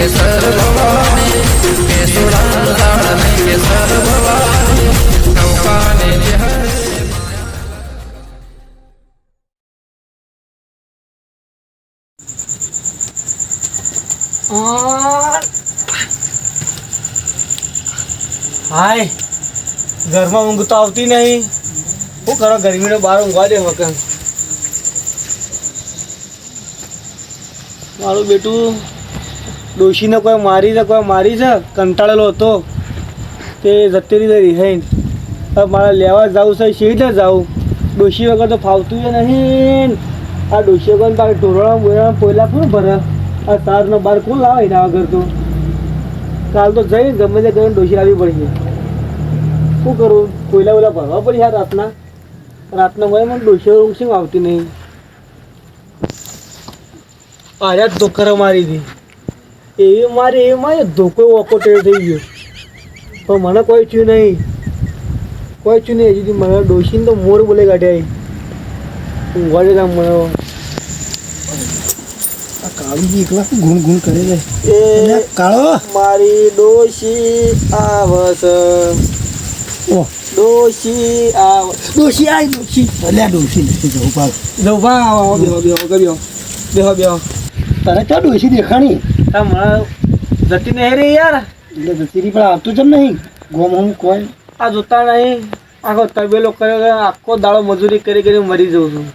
કેસર ભવાની કેસુડા દાડને કેસર ભવાની નૌકાને જે હરે હાય ઘરમાં ઊંઘ તો આવતી નહીં. શું કરો ગરમીનો બહાર ઊંઘવા દે વખત. મારું બેટું ડોશીને કોઈ મારી છે કંટાળેલો હતો તે જતી રીતે રિહાઈને હવે મારે લેવા જવું છે શી રીતે જાઉં. ડોશી વગર તો ફાવતું જ નહીં. આ ડોશી વગર તારે ઢોરણા બોરણા પોયલા કોણ ભરે. આ તારનો બાર કોણ લાવે એના વગર તો કાલ તો જઈ ગમે તે કરીને ડોશી લાવવી પડશે. શું કરું કોયલા ઓલા ભરવા પડે યાર રાતના હોય મને ડોશી ઊંઘ શું આવતી નહીં. આર્યા ધોકર મારી હતી એવી મારી ધોકો ઓકો ટેર થઈ ગયો પણ મને કોઈ થયું નહીં હજી સુધી મને ડોશીને તો મોર બોલે કાઢ્યા ઊંઘવા દે મને. કાળુજી એકલા ગુણ ગુણ કરે છે એ કાળો મારી ડોશી આવસ ડોશી આવી અલ્યા ડોશી નથી જવું પાક બેહો તારે ક્યાં ડોશી દેખાણી મને જતી નહીં રે યાર. એટલે જતી રહી પણ આવતું જ નહીં ગોમ હમ કોઈ આ જોતા નહીં આખો તબેલો કર્યો આખો દાડો મજૂરી કરી મરી જઉં છું.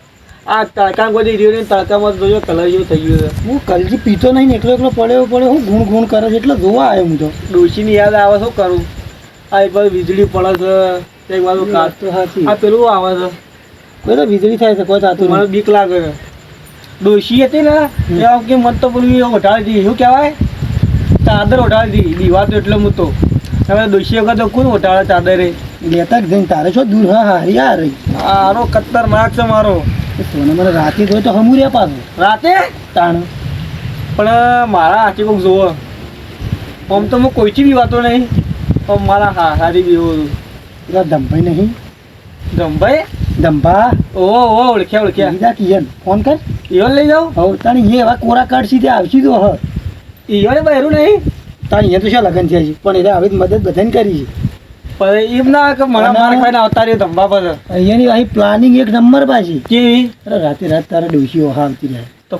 આ તડકા બધી રહ્યો ને તડકામાં જોયો કલર જેવું થઈ ગયું છે. હું કલજી પીતો નહીં એકલો પડ્યો હું ગુણ ગુણ કરે છે એટલે જોવા આવ્યો હું તો. ડોશીની યાદ આવે શું કરું. આ એક બાજુ વીજળી પડે છે એક બાજુ કાચ તો હાથી આ પેલું આવે છે કોઈ તો વીજળી થાય છે કોઈ થતું મને બીક લાગે છે. ડોશી હતી ને એ કે મત તો પેલું ઓઢાડી દીધી શું કહેવાય ચાદર ઓઢાડી દીધી દીવા તો એટલે હું તો હવે ડોશી વખત તો કોણ ઓઢાડે ચાદરે લેતા જ જઈને તારે શું દૂર હારી આ રહી આરો કત્તર માર્ક છે મારો. સોને મને રાતે જોઈ તો હમું રહ્યા પાછું રાતે તાણ પણ મારા હાથી કોઈક જોવો આમ તો હું કોઈથી બી વાતો નહીં પણ મારા હારી બી એવું પેલા ધમભાઈ નહીં ધમભાઈ ધંભા ઓહો ઓળખ્યા કીધા કિયન ફોન કર ઈવન લઈ જાઉં હવે તાણી એ એવા કોરા કાઢશી તે આવશી તો હ ઈવને બહેરું નહીં તાણી એ તો શું લગન થયા છે પણ એને આવી મદદ બધાને કરી છે પણ એમ ના કે મને માર ખાઈને આવતા રહ્યો ધંભા પર અહીંયાની અહીં પ્લાનિંગ એક નંબર પાછી કેવી અરે રાતે રાત તારા ડોશીઓ આવતી રહે તો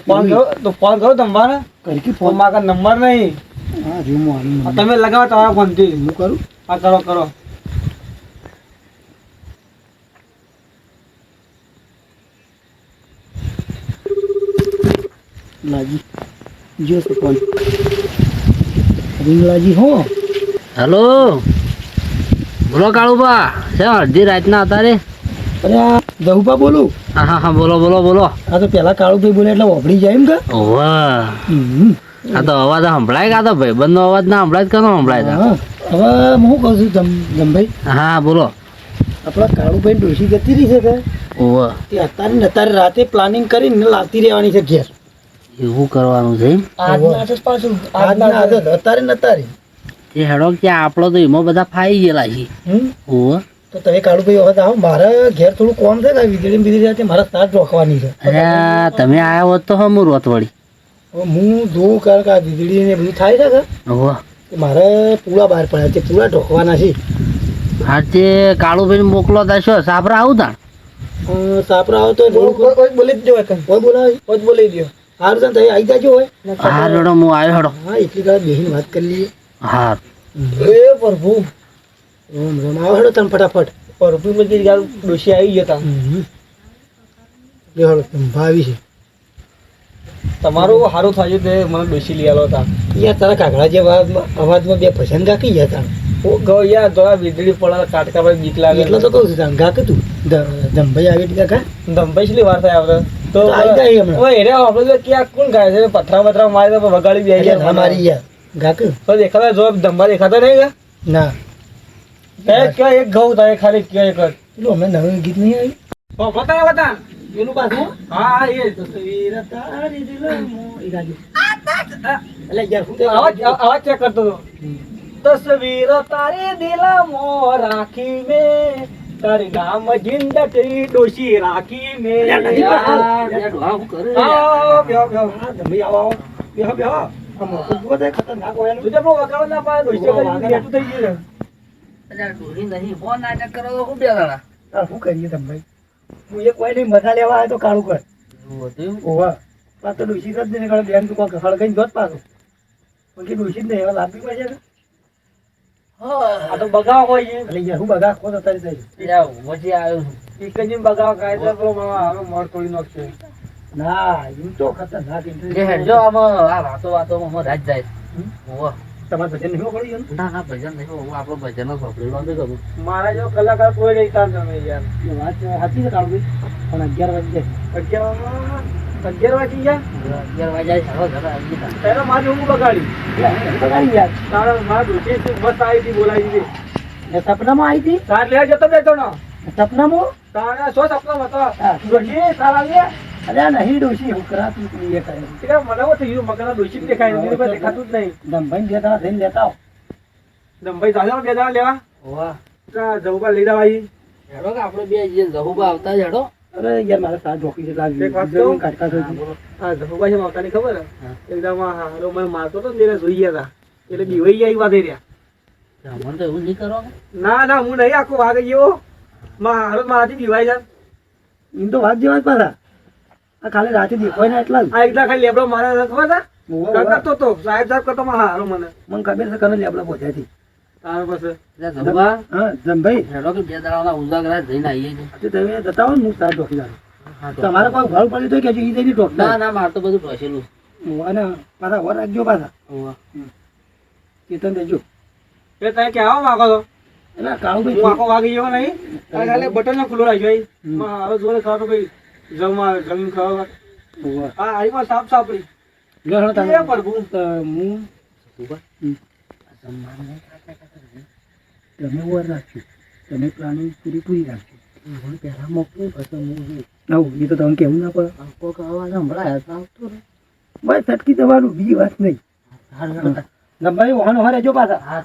ફોન કરો ધંભાને કરી ફોન મારા નંબર નહીં હા જો હું તમે લગાવો તમારા ફોનથી હું કરું હા કરો લાજી જો તો ફોન રીંગલાજી હો હેલો બોલો કાળુબા છે અડધી રાતના હતા રે. અરે આ જહુપા બોલું હા બોલો આ તો પેલા કાળુભાઈ બોલે એટલે વભડી જાય એમ કે ઓવા આ તો અવાજ સંભળાય કે આ તો ભાઈબંધનો અવાજ ના સંભળાય કનો સંભળાય હા હવે હું કહું છું જમભાઈ હા બોલો આપણા કાળુભાઈ ડોશી જતી રહી છે કે ઓવા તે અત્યારે રાતે પ્લાનિંગ કરીને લાવતી રહેવાની છે ઘેર એવું કરવાનું છે એમ અત્યારે નતારી એ હેડો કે આપણો તો એમાં બધા ફાઈ ગયેલા છે. ઓવા તો તમે કાળુભાઈ વખત આવો મારે ઘેર થોડું કોમ છે કે વીજળી મારે સાથ રોકવાની છે. અરે તમે આવ્યા હોત તો હમું રોત વળી. હવે હું જોઉં કારણ કે આ વીજળી ને બધું થાય છે કે ઓવા મારે પૂરા બહાર પડ્યા છે પૂરા ઢોકવાના છે. હા તે કાળુભાઈ મોકલો તા શું સાપરા આવું તાણ સાપરા આવો તો બોલી જ જો કોઈ બોલાવે કોઈ બોલી દો સારું તમે આવી જાજો હોય હા હેડો હું આવ્યો હેડો હા એટલી કાળે બેસીને વાત કરી લઈએ. હા એ પ્રભુ રોમ રોમ આવો હેડો તમે ફટાફટ પ્રભુ બધી યાર ડોશી આવી ગયા હેડો ભાવી છે તમારું સારું થયું તે મને ડોશી લઈ આલો હતા. યાર તારા કાકડા જે અવાજમાં બે ભજન ગાકી ગયા તા ગયો યાર થોડા વીજળી પડે કાટકા પર બીક લાગે એટલે તો કહું છું ગા કે તું ધમભાઈ આવી એટલે ગા ધંભાઈ કેટલી વાર થાય આપણે તો આવી જાય હમણાં. ઓય રે આપણે તો ક્યાં કોણ ગાય છે પથરા બથરા મારી તો વગાડી દે એટલે ના મારી યાર ગા કે તો દેખાતા જો ધંભા દેખાતા નહીં ગા ના ક્યાં એક ઘઉં થાય ખાલી ક્યાં એક પેલું હમણાં નવું ગીત નહીં આવ્યું બતા પેલું પાછું હા એ તસવીર તારી દિલમાં ઈ ગાજુ એટલે યાર હું આવાજ ચેક કરતો હતો તસવીર તારી દિલમાં રાખી મે તારી નામ જિંદગી ડોશી રાખી મે આવો મોટું જુઓ તો ખતરનાક હોય એનું. તું તો પણ વગાડવા ના પાડે, ડોશી વગાડી બેઠું થઈ ગયું છે. અલ્યા ડોહી નહીં ફોન નાટક કરો તો શું બે દાડા તાર શું કરીએ તમે ભાઈ? હું એ કોઈ નહીં મજા લેવા આવ્યો તો કાળું કર. એવું હતું ઓવા પાછો તો ડોશી જ નહીં નીકળે. બેન તું કોઈ હળગાઈને જોત પાછો. બાકી ડોશી જ નહીં હવે લાભી પડશે ને. આ તો બગાવ હોય છે. અરે યાર હું બધા ખોટ અત્યારે થઈ અલ્યા પછી આવ્યો છું એક જ એમ બગાવ કાયદા તો હવે મળ તોડી નાખશે. ના એમ તો ખતરનાક એમ તો. જે હેડજો આમાં આ વાતોમાં રાજ જાય ઓવા તમારે ભજન નહીં પડી ગયું ના ના ભજન નહીં હું આપણો ભજન જ સાંભળેલો નથી ખબર મારા જેવો કલાકાર કોઈ નહીં તાર તમે યાર. એ વાત સાચી છે કાળું પણ 11 વાગે 11 વાગી ગયા. 11 વાગ્યા સારો ઘરે આવી ગયા પહેલા મારી ઊંઘ બગાડી. બગાડી યાર. તારા મારા ડોશી મસ્ત આવી હતી, બોલાવી હતી. એ સપનામાં આવી હતી. સાત લેવા જતો રહેતો ને. સપનામાં તારા શું સપના હતા? હા. ડોશી સારા આવ્યા. અરે નહીં ડોશી હું કરાતું તું એ કરે. એટલે મને એવું થયું મકાના ડોશી દેખાય નહીં, પણ દેખાતું જ નહીં. દમભાઈ બે દાડા થઈને લેતા આવો. દમભાઈ ચાલો બે જણા લેવા. ઓવા જવું લઈ જવા આવી. હેડો કે આપણે બે જે જહુબા આવતા જ હેડો અરે યાર મારે સાત ઢોકી છે લાગી. એક વાત કહું? કાઢકા થઈ હા જહુભાઈ છે આવતાની ખબર હે? એકદમ આ હારો મને મારતો હતો ને તેને જોઈ ગયા હતા. એટલે બીવાઈ આવી વાત રહ્યા. મને તો એવું નહીં કરો ના ના હું નહીં આખો વાગે ગયો. હારો મારાથી બીવાઈ જાય. એમ તો વાત જેવા જ પાછા. આ ખાલી રાતે દેખાય ને એટલા જ. આ એકદા ખાલી લેબડો મારે ખબર હતા? ઓવા, ઓવા. કરતો તો સાહેબ કરતો મારા હારો મને. મને ખબર છે કને લેબડા પહોંચ્યા હતી. તાર પાસે એટલે જહુબા હા જમભાઈ હેડો કે બે દાડાના ઉજાગરા જઈને આવીએ છીએ તમે જતા હો ને હું સાત ઢોકી જાઉં. હા તો તમારે કોઈ ભાવ પડ્યું તો કે હજુ ઈ જઈને ઢોકતા. ના ના મારે તો બધું ઢોસેલું અને પાછા વર રાખજો પાછા. ઓવા ચેતન દેજો. એ તમે કહેવા માંગો છો? એટલે કાળું હું આખો ભાઈ વાગી ગયો નહીં. ખાલી બટન ખુલ્લો રાખ્યો. હારો જોડે ખાવા ભાઈ જમીન ખાવા. હા આઈમાં સાફ સાપડી. એ પ્રભુ હું તમે વર રાખજો. તમે પ્લાનિંગ પૂરી રાખજો. હું પહેલા મોકલું પછી હું આવું. એ તો તમે કેવું ના પડે. કોક અવાજ સંભળાય તો આવતો રહે. બસ છટકી તમારું બીજી વાત નહીં. ગંભાઈ વાહન હરે જો પાછા. હા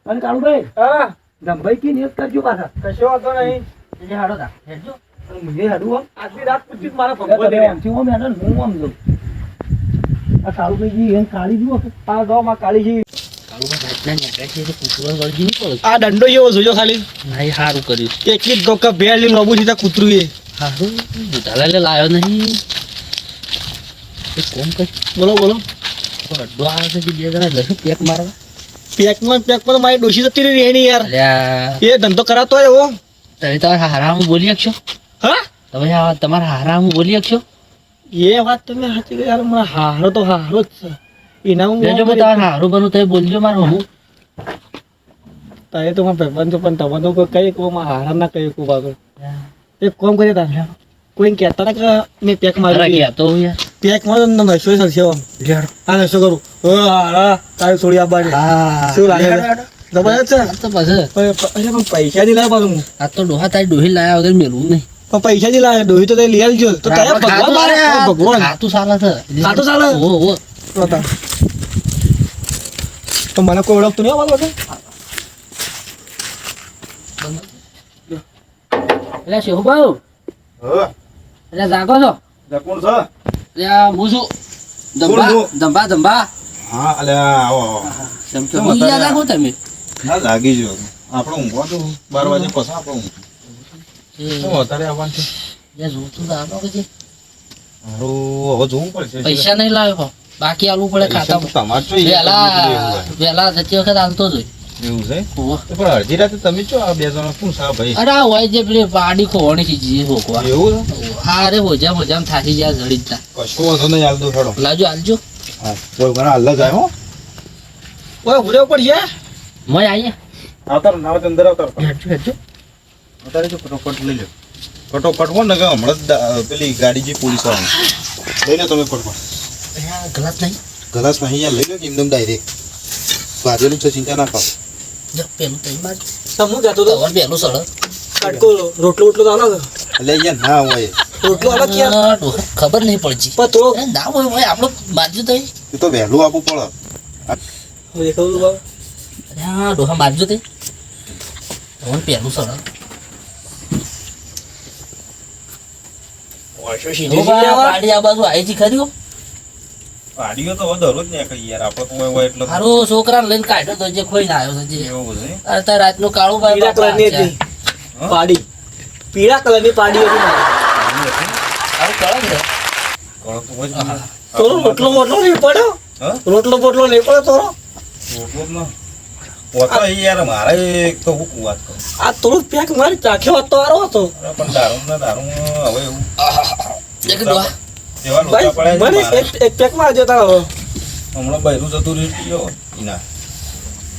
અને કાળુભાઈ હા ગંભાઈ કી નિયત કરજો પાછા. કશો વાંધો નહીં. એટલે હાડો તા હેડજો અને મને હાડું આમ. આજની રાત પૂછી જ મારા તમે ભગવો દે. આમથી ઓમ હેડો ને હું આમ જાઉં. આ કાળુભાઈ એને કાળી જુઓ કે આ ગો માં કાળી જી. રાતના નેકળે છે તો કૂતરો ગળજી નહીં પડે આ દંડો જેવો જોજો ખાલી. નહીં સારું કર્યું એકલી જ ડોકા ભેળ લઈને લોબુ સીધા કૂતરું એ. સારું દુધાલા લાવ્યો નહીં એક કોમ કર બોલો બોલો. અડ્ડો આવે છે બે જણા લશું પેક મારવા પેકમાં મારી ડોશી જતી રહી એની યાર. અલ્યા એ ધંધો કરાતો હોય એવો. તમે તમારા હારામાં બોલી શકશો હા તમે તમારા હારામાં બોલી શકશો એ વાત તમે સાચી કહી યાર. મારા હારો તો હારો જ છે. એના હું જો મેં તમારે હારું બનું તમે બોલજો મારું હું તારે તો મારા ભાઈબંધ છો પણ તમે તો કોઈ કઈ કહો મારા હારા ના કઈ કહું પાછો. એક કામ કરીએ તારે કોઈને કહેતા હતા કે મેં પેક મારી ગયા તો યાર પેક મારો ને નશો થશે આમ. હા નશો કરું. હા તારે થોડી આપવાની. શું લાગે છે? જબરજસ્ત છે. આ તો પછી પણ પૈસા નહીં લાવે પાછું હું. આ તો ડોહા તારી ડોહી લાયા વગર મેળવું નહીં પણ પૈસા નહીં લાવે ડોહી તો તે લઈ આવજો. તો તારે ભગવાન મારે ભગવાન ખાતું ચાલે છે ખાતું ચાલે? ઓ તો મને કોઈ ઓળખતું નહીં આવવાનું એટલે શેહુબાઉ એટલે જાગો છો કોણ છે? એટલે હું છું ધંબા કોણ? ધંબા ધંબા હા અલ્યા આવો આવો કેમ કે હું યાદ રાખો તમે ના લાગી જો આપણે ઊંઘવા તો 12 વાગે પછી આપણે ઊંઘ શું અત્યારે આવવાનું છે જે જોતું તો આવો કે છે મારું હવે જોવું પડશે પૈસા નહીં લાવ્યો બાકી આલવું પડે પૈસા તો ખાતામાં તમારે જોઈએ વહેલા જતી વખત આલતો જ એવું છે હોય તો પણ અડધી રાતે તમે ચો આ બે જણા શું સા ભાઈ અરે આ હોય જે પેલી પાડી ખોવાની ચીજી હોકવા એવું હા અરે હોજામ થાકી જાય જડી જ તા કશું વાંધો નહીં હાલ દો હેડો લાવજો આલજો હા કોઈ મને હાલ જ આવ્યો ઓય ઉડે ઉપર છે. મય આવીએ આવતાર નાવ અંદર આવતાર હેડજો હેડજો અત્યારે જો ફટોફટ લઈ લો ફટોફટ હો ને કે હમણાં જ પેલી ગાડી જે પોલીસ વાળા લઈ લો તમે ફટફટ ગલત નહીં ગ્લાસ નહીં યાર લઈ લો કે એકદમ ડાયરેક્ટ વાજેલું છે ચિંતા ના કરો જો પેલું તઈ માર તો હું કહેતો હતો તવર પેલું સળ કટકો રોટલો તો આલો કે? એટલે અહીંયા ના હોય રોટલો આલો કે યાર? ખબર નહીં પડતી પણ થોડો એ ના હોય આપણો મારજો તો એ તો વહેલું આપવું પડે દેખાવું બાબા. હા ડોહા મારજો તે તવર પેલું સળ સીધી સીધી આવા. પાડી આ બાજુ આવી જી ખરી હો પાડીઓ તો હવે દરરોજ ને કઈ યાર આપણે તો હોય એટલે હારું છોકરાને લઈને કાઢ્યો તો જે ખોઈને આવ્યો છે જે એવું બધું અરે તાર રાતનું કાળું ભાઈ પીળા કલરની હતી હા? પાડી, પીળા કલરની પાડી હતી મારી. હારું કળંગ છે કળો તો હોય જ ને. થોડો રોટલો મોટલો નહીં પડ્યો, હા? રોટલો બોટલો નહીં પડ્યો થોડો. રોટલો જ ના. પોતા યાર મારે એક તો હું વાત કરું આ થોડું પેક મારી ચાખ્યો હતો હારો હતો. અરે પણ દારૂ હવે એવું એક ડોહા એવા લોચા ભાઈ પડ્યા છે મને મારે. એક પેક મારજો તારો હવે. હમણાં બૈરું જતું રહ્યું પીયો ઈના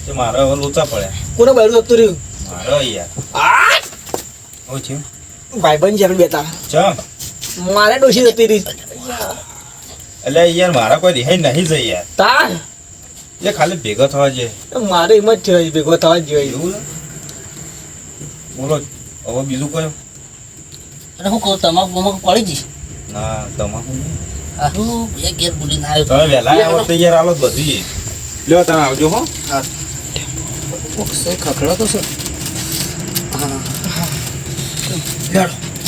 તે મારે હવે લોચા પડ્યા કોને બહાર જતું રહ્યું? મારે યાર આ હું છે ભાઈબંધ છે આપણે બેતા. ચમ મારે ડોશી જતી રહી. એટલે યાર મારા કોઈ રિહાઈ નહીં જાય યાર તાર એ ખાલી ભેગા થવા છે મારે એમ જ થયો ભેગો થવા જ જોઈએ. એવું છે બોલો હવે બીજું કયું અને હું કહું તમાકુ બમાકુ પડી જઈશ ના તમાકુ નહીં. હારું એક ઘેર ભૂલીને આવ્યો તમે વહેલા આવો તો યાર આલો બધી લ્યો તમે આવજો હો ખખડો તો છે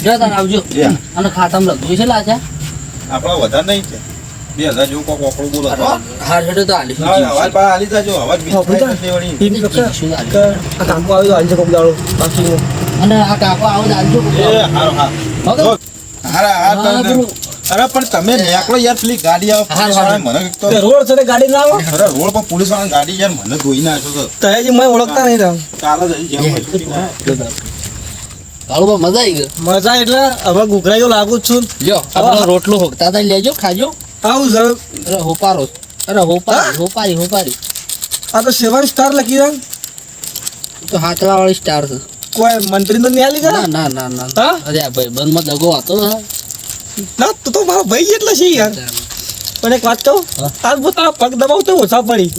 જો તાર આવજો યા. અને ખાતામાં લખ્યું છે લાચા આપણા વધારે નહીં છે 2000 જેવું કોક ઓકળું બોલો તો. હાર હેડો તો આલી ના, અવાજ બહાર હાલી જાજો અવાજ બીજ હા, થાય નથી વળી. એમ તો કે આ કામો આવ્યો આજે કોક દાડો બાકી અને આ કાકો આવો દાલજો એ હારો હા જો, હારા હા તમે- અરે પણ તમે નીકળો યાર પેલી ગાડી આવે હા, પોલીસ વાળા મને એક તો રોડ છે ગાડી ના આવે. અરે રોડ પર પોલીસ વાળા ગાડી યાર મને ધોઈ નાખ્યો તો તહેજી મને ઓળખતા નહીં તમે. ચાલે જ હજી જેમ હોય છૂટી ના. કાળુબા મજા આવી ગઈ મજા એટલે હવે ઘૂઘરાયો લાગુ જ છું. લ્યો આપણો રોટલો હોકતા તા લેજો ખાજો આવું સર અરે હોપારો અરે હોપારી આ તો 7 સ્ટાર લખી રહ્યા. તો હાથવા વાળી સ્ટાર છે કોઈ મંત્રી તો નહીં આલી ગયા? ના હા? અરે આ ભાઈ બંધમાં દગો હતો ના તું તો મારો ભાઈ જેટલો છે યાર. પણ એક વાત કહું, હા. આજ પોતાના પગ દબાવ તો ઓછા પડી.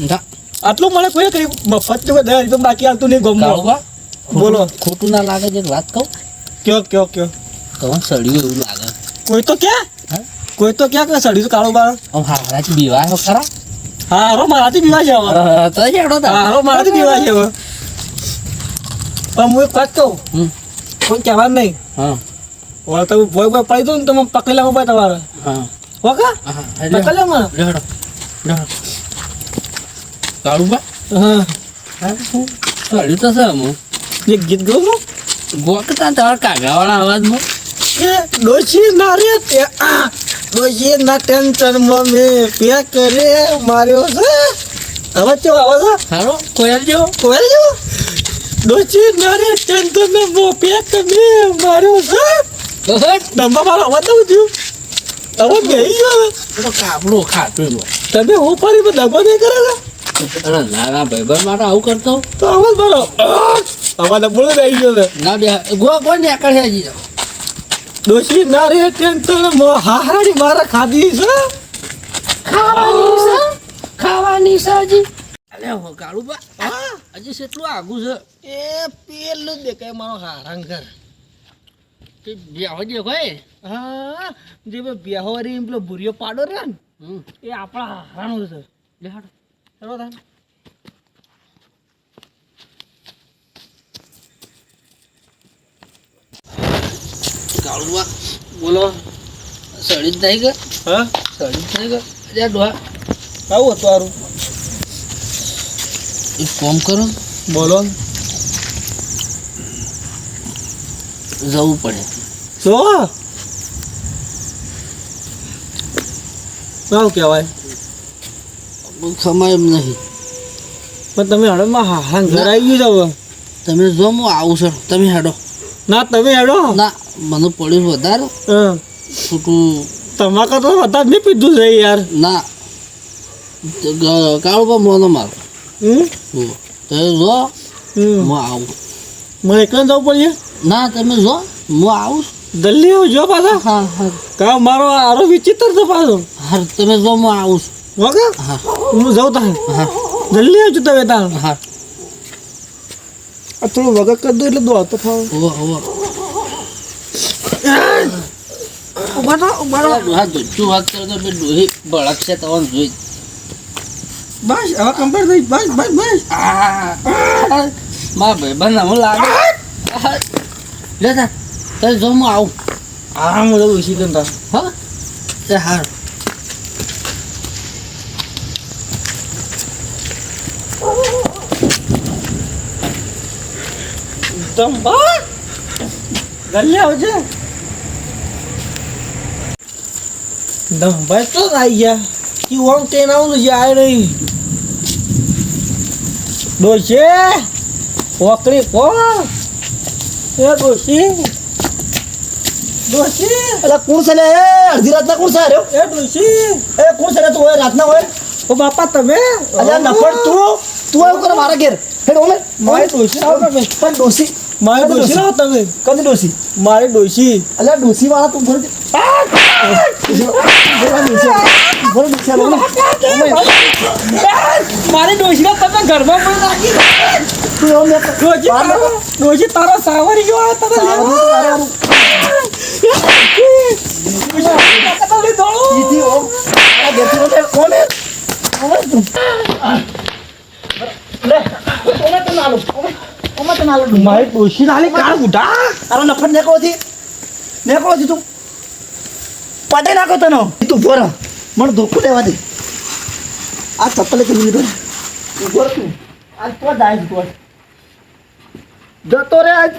આટલું મને કોઈ કઈ મફત તો દયા તો બાકી આવતું નહીં ગમવા. કાળુબા બોલો. ખોટું ના લાગે છે એક વાત કહું કયો તો સળિયું એવું લાગે કોઈ તો ક્યાં હા? કોઈ તો ક્યાં કે સડી કાળો બાર. આમ હારાથી બીવાયો ખરા હારો મારાથી બીવા છે હવે. તો હેડો તા હારો મારાથી બીવા છે હવે. પણ હું એક વાત કહું, હમ. કોઈ કહેવાનું નહીં. હા હવે તમે ભોય પડી દો ને તમે પકડી લાવો ભાઈ તમારે. હા ઓકે પકડી લો મને. હેડો કાળુબા હા સળિયું તો છે હું એક ગીત ગાઉં છું. ગોકતા તમારા કાગાવાળા અવાજમાં એ ડોશી ના રે તે ડોશી ના ટેન્શનમાં મેં પે કરે માર્યો છે. હવે કેવો આવે છે? હારો કોયલ જેવો કોયલ જેવો? ડોશી ના રે ટેન્શનમાં મેં પે કરે માર્યો છે. નંબર મારો અવાજ નવું થયું. હવે બેહી ગયો હવે. તો કાપડું ખાતું તમે હું ફરી દગો નહીં કરે ને અરે ના ભાઈબંધ માટે આવું કરતો તો અવાજ મારો અવાજ બોલો આવી ગયો છે. ના બે ગો ને આકડે હજી જાઓ ડોશી ના રે ટેન્શનમાં હાહાડી મારા ખાધી છે. ખાવાની છે હજી અલે હો કાળુબા હજી કેટલું આગું છે એ પેલું દેખાય મારો હારાંગ ઘર. તે બેહો જે હોય હા જે બેહોરી પેલો ભૂરિયો પાડો રે ને એ આપણા હારાનો છે. લે હાડો ચલો તાન. કાળુબા બોલો સળી જ નહીં ગયો હા સળી જ નહીં ગયો અરે ડોહા આવું હતું હારું. એક કામ કરો બોલો જવું પડે જો શું કહેવાય બહુ સમય એમ નહીં પણ તમે હડમાં હારાંગ ઘર આવી ગયું છે હવે. તમે જો હું આવું છું તમે હેડો ના તમે હેડો. ના મને પડ્યું વધારે હા છૂટું તમાકુ તો વધારે નહીં પીધું છે યાર. ના કાળુબા મોનો મારો હમ તો જો હમ હું આવું મને એકલા જવું પડશે. ના તમે જો હું આવું જલ્દી આવજો પાછા. હા હા કા મારો આરો વિચિત્ર છે પાછો. હા તમે જો હું આવું ઓકે હા હું જાઉં તારે. હા જલ્દી આવજો તમે તાર. હા આ થોડું વગર કરી દો એટલે દોડતો થાવ. હા જોઈતું વાત કરો તો બે ડોહી ભળકશે તમને જોઈ બસ હવે કમ્પ્લીટ થઈ. બસ બસ બસ. મારા ભાઈબંધ હું લાગે લે તા તારે જો હું આવું હા હું જવું ઈસી કરતા. હા તે હાર ધંભા ગલ્લે આવજે ધંભા તો આવી ગયા કે ઓમ તેના આવું જાય નહીં ડોશી ઓકરી કોણ એ ડોશી અલા કોણ છે લે અડધી રાતના કોણ છે રહ્યો એ ડોશી એ કોણ છે લે તું રાતના હોય ઓ બાપા તમે અલ્યા નફર તું આવું કરે મારા ઘેર હેડ ઓમે મારે ડોશી લાવો તમે પણ ડોસી મારે ડોશી લાવો તમે કદી ડોસી મારે ડોશી અલ્યા ડોસી વાળા તું બોલ મારે ડોશી તમે ઘરમાં પણ રાખી ડોશી તારો સાવરી ગયો તમે મારે ડોશી નાલી કાળ ઉઠા તારો નફર નેકળો થી તું પાટે નાખો તનો તું બોર મને ધોકું દેવા દે આ ચપ્પલે કરી લીધો બોર તું આજ તો જાય તું જતો રે આજ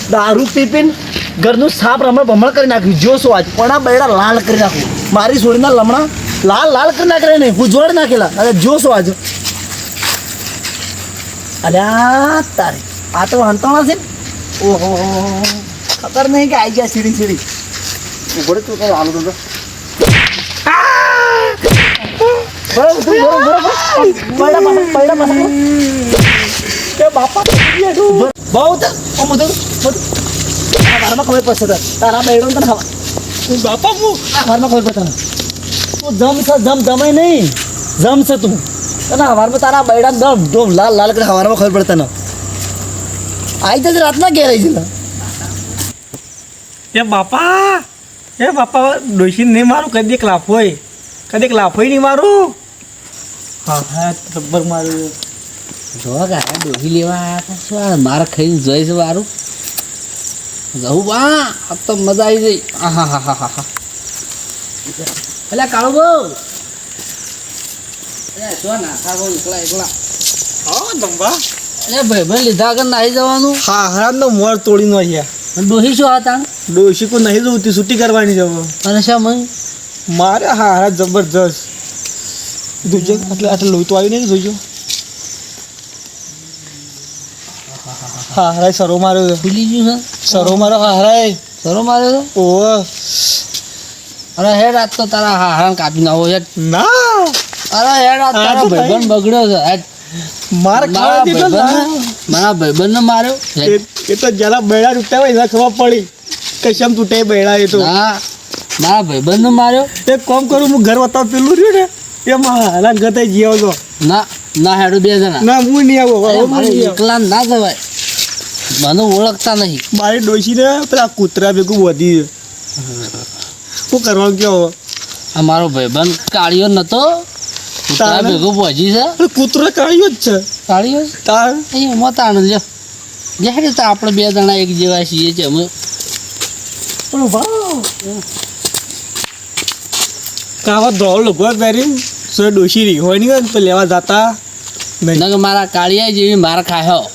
દારૂ પીપીન ઘરનું સાપ રમણ ભમણ કરી નાખ્યું જોશો આજ પણ આ બૈડા લાલ કરી નાખ્યું મારી છોડીના લમણા લાલ કરી નાખે નહીં હું જોડ નાખેલા અરે જોશો આજ અલ્યા તારે આ તો હંતાણા છે ને ઓહો ખબર નહીં કે આવી ગયા સીડી ઉભો તું કઈ હાલો તો બહુ ઘરમાં ખબર પડશે તારા બેડો તને બાપા હું ઘરમાં ખબર પડશે તું જમશે જમાય નહીં જમશે તું તને હવારમાં તારા બૈડા દમ લાલ કરી હવારમાં ખબર પડે તને આવી જશે રાતના ઘેર આવી છે એ બાપા ડોશી નહીં મારું કદીક લાફોય નહીં મારું હા રબ્બર મારું જોવા ગયા ડોહી લેવા આવ્યા હતા શું આ મારે ખાઈને જોઈ છે મારું જવું બા આ તો મજા આવી ગઈ હા હા હા હા એટલે કાળુ બહુ શું ના ખાવો એકલા હા ધંભા એટલે ભાઈ ભાઈ લીધા આગળ નાહી જવાનું હા હરામનો મોર તોડીનો અહીંયા અને ડોહી શું હતા ડોશી કો નહીં જોતી છૂટી કરવાની જવો અને શા મય મારે હા હરા જબરજસ્ત જોજો આટલે લોહી તો આવી નહીં જોજો હા હરાય સરો માર્યો ભૂલી ગયું છે સરો મારો હા હરાય સરો માર્યો તો ઓહ અરે હેડ આજ તો તારા હારાને કાપી નાખો હેડ ના અરે હેડ આજ તારા તો ભાઈબંધ બગડ્યો છે હેડ મારે ખાવા દીધો મારા ભાઈબંધને માર્યો એ તો જરા બેડા તૂટતા હોય ને ખબર પડી કશમ તૂટે બેડા એ તો ના મારા ભાઈબંધને માર્યો એક કામ કરું હું ઘર બતાવ પેલું રહ્યું ને એમાં હાલા ગતાઈ જીવો તો ના ના હેડો બે જણા ના હું નહીં આવું અરે હવે મારે હું નહીં આવું. એકલા ના જવાય મને ઓળખતા નહીં મારી ડોશીને પેલા કૂતરા ભેગું વધી છે શું કરવાનું કયો આ મારો ભાઈબંધ કાળિયો નતો તારા તારે? ભેગો પહોંચી છે કૂતરો કાઢ્યો જ છે કાળિયો તાર અહીંયા મત આનંદ જો જ્યારે તો આપણે બે જણા એક જેવા છીએ છે અમે પણ વાહ કાવા ધોળ લોકો પહેરી સો ડોશી રહી હોય નહીં તો લેવા જતા નહીં નકે મારા કાળિયા જેવી માર ખાયો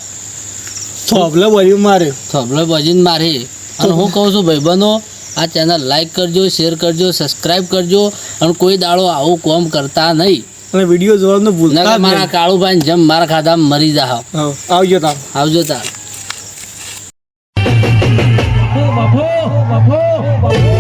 થોભલે બોલ્યું મારે થોભલો ભજીને મારી અને હું કહું છું ભાઈબંધો આ ચેનલ લાઈક કરજો શેર કરજો સબસ્ક્રાઈબ કરજો અને કોઈ દાડો આવું કોમ કરતા નહીં અને વિડીયો જોવાનું ભૂલતા નકે જ મારા નહીં. કાળુભાઈ જેમ માર ખાધા મરી જાઓ હા, આવજો તાર આવજો તાર બાપો